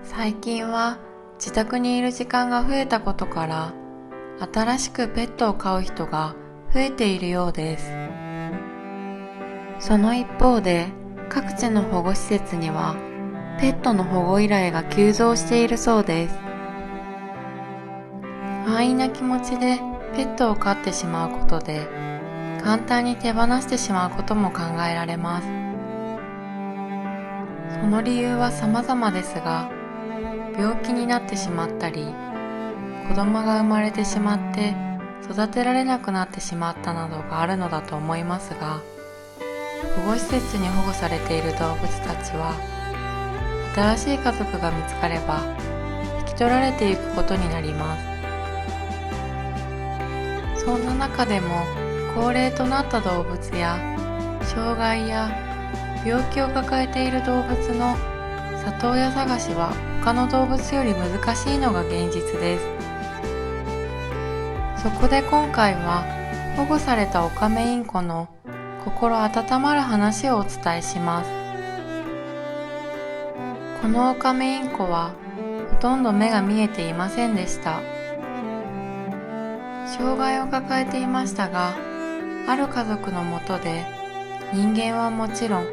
最近は自宅にいる時間が増えたことから新しくペットを飼う人が増えているようです。その一方で各地の保護施設にはペットの保護依頼が急増しているそうです。安易な気持ちでペットを飼ってしまうことで簡単に手放してしまうことも考えられます。その理由は様々ですが、病気になってしまったり、子供が生まれてしまって育てられなくなってしまったなどがあるのだと思いますが、保護施設に保護されている動物たちは新しい家族が見つかれば引き取られていくことになります。そんな中でも高齢となった動物や障害や病気を抱えている動物の里親探しは他の動物より難しいのが現実です。そこで今回は保護されたオカメインコの心温まる話をお伝えします。このオカメインコはほとんど目が見えていませんでした。障害を抱えていましたが、ある家族のもとで人間はもちろん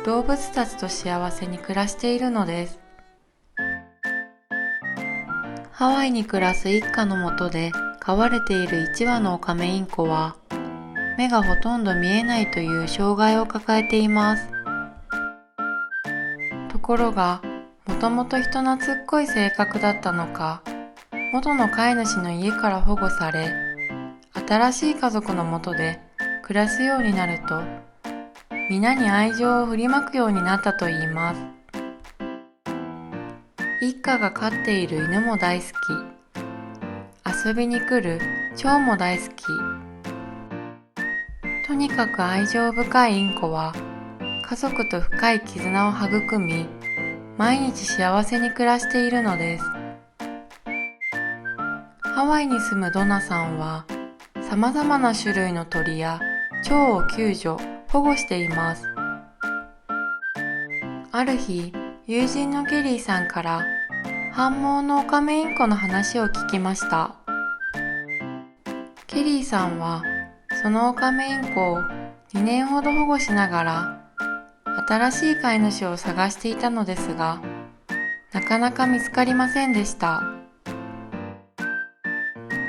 動物たちと幸せに暮らしているのです。ハワイに暮らす一家のもとで飼われている1羽のオカメインコは目がほとんど見えないという障害を抱えています。ところが、もともと人懐っこい性格だったのか、元の飼い主の家から保護され、新しい家族のもとで暮らすようになると、皆に愛情を振りまくようになったといいます。一家が飼っている犬も大好き、遊びに来る蝶も大好き。とにかく愛情深いインコは家族と深い絆を育み、毎日幸せに暮らしているのです。ハワイに住むドナさんは様々な種類の鳥や蝶を救助・保護しています。ある日、友人のケリーさんから繁毛のオカメインコの話を聞きました。ケリーさんはそのオカメインコを2年ほど保護しながら新しい飼い主を探していたのですが、なかなか見つかりませんでした。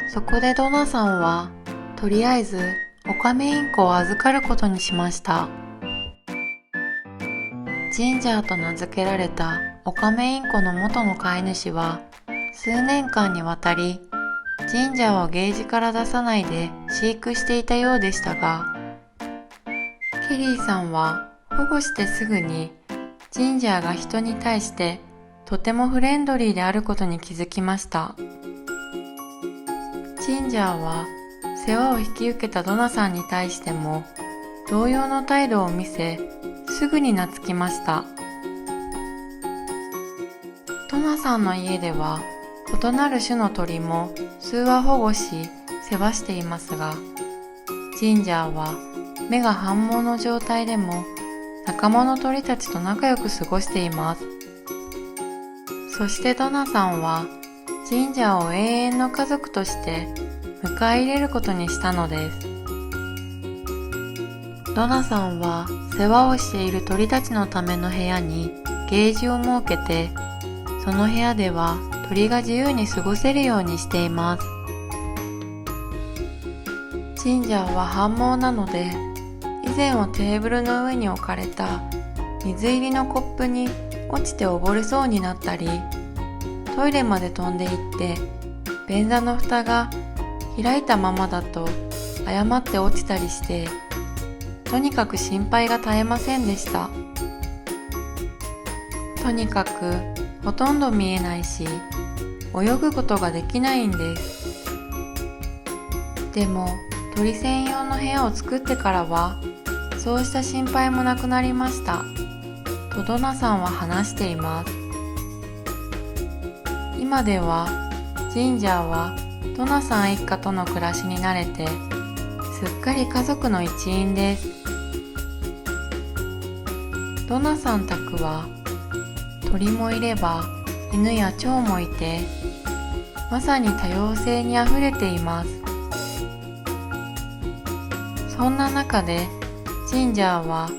そこでドナさんはとりあえずオカメインコを預かることにしました。ジンジャーと名付けられたオカメインコの元の飼い主は数年間にわたりジンジャーをケージから出さないで飼育していたようでしたが、ケリーさんは保護してすぐにジンジャーが人に対してとてもフレンドリーであることに気づきました。ジンジャーは世話を引き受けたドナさんに対しても同様の態度を見せ、すぐに懐きました。ドナさんの家では異なる種の鳥も数羽保護し世話していますが、ジンジャーは目が繁毛の状態でも仲間の鳥たちと仲良く過ごしています。そしてドナさんはジンジャーを永遠の家族として迎え入れることにしたのです。ドナさんは世話をしている鳥たちのための部屋にケージを設けて、その部屋では鳥が自由に過ごせるようにしています。ジンジャーは繁毛なので、以前はテーブルの上に置かれた水入りのコップに落ちて溺れそうになったり、トイレまで飛んでいって便座の蓋が開いたままだと誤って落ちたりして、とにかく心配が絶えませんでした。とにかくほとんど見えないし、泳ぐことができないんです。でも鳥専用の部屋を作ってからはそうした心配もなくなりましたとドナさんは話しています。今ではジンジャーはドナさん一家との暮らしに慣れてすっかり家族の一員です。ドナさん宅は鳥もいれば犬や蝶もいて、まさに多様性にあふれています。そんな中でジンジャーは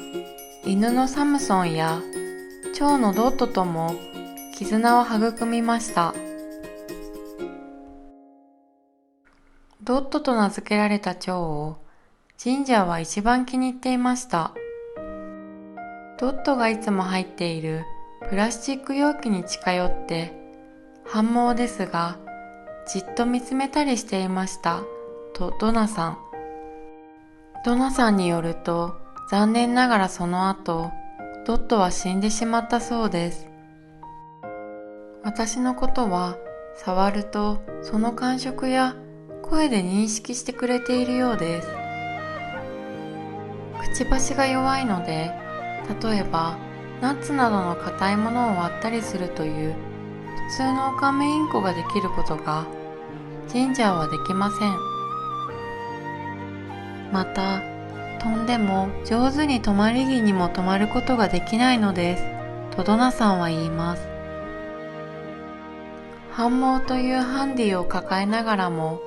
犬のサムソンや蝶のドットとも絆を育みました。ドットと名付けられた蝶をジンジャーは一番気に入っていました。ドットがいつも入っているプラスチック容器に近寄って反毛ですがじっと見つめたりしていましたとドナさん。ドナさんによると残念ながらその後ドットは死んでしまったそうです。私のことは触るとその感触や声で認識してくれているようです。くちばしが弱いので、例えばナッツなどの硬いものを割ったりするという普通のオカメインコができることがジンジャーはできません。また飛んでも上手に止まり木にも止まることができないのですとドナさんは言います。反毛というハンディを抱えながらも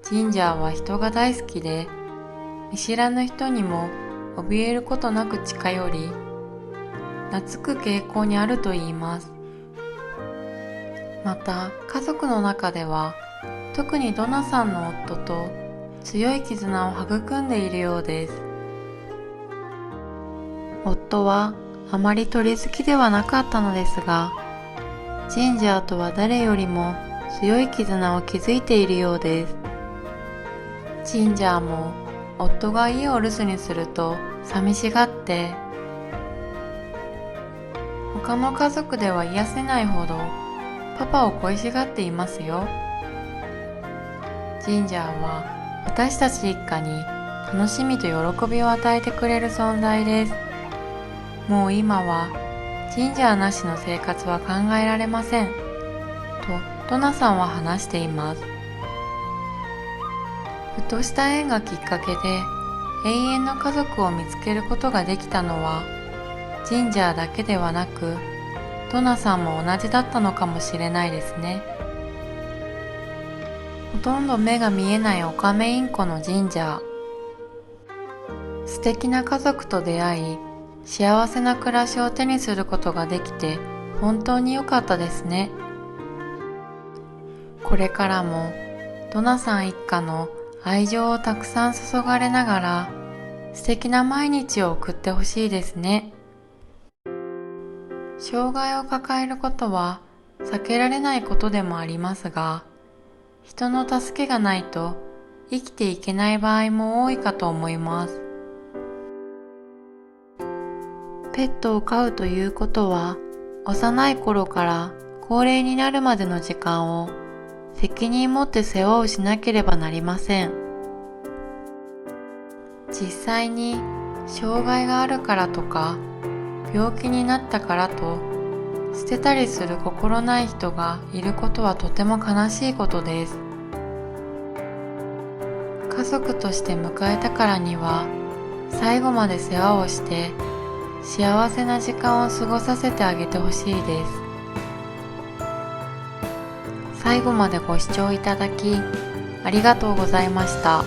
ジンジャーは人が大好きで、見知らぬ人にも怯えることなく近寄り、懐く傾向にあるといいます。また家族の中では特にドナさんの夫と強い絆を育んでいるようです。夫はあまり鳥好きではなかったのですが、ジンジャーとは誰よりも強い絆を築いているようです。ジンジャーも夫が家を留守にすると寂しがって他の家族では癒せないほどパパを恋しがっていますよ。ジンジャーは私たち一家に楽しみと喜びを与えてくれる存在です。もう今はジンジャーなしの生活は考えられませんとドナさんは話しています。ふとした縁がきっかけで永遠の家族を見つけることができたのはジンジャーだけではなくドナさんも同じだったのかもしれないですね。ほとんど目が見えないオカメインコのジンジャー。素敵な家族と出会い幸せな暮らしを手にすることができて本当に良かったですね。これからもドナさん一家の愛情をたくさん注がれながら素敵な毎日を送ってほしいですね。障害を抱えることは避けられないことでもありますが、人の助けがないと生きていけない場合も多いかと思います。ペットを飼うということは、幼い頃から高齢になるまでの時間を責任持って世話をしなければなりません。実際に障害があるからとか、病気になったからと捨てたりする心ない人がいることはとても悲しいことです。家族として迎えたからには最後まで世話をして幸せな時間を過ごさせてあげてほしいです。最後までご視聴いただきありがとうございました。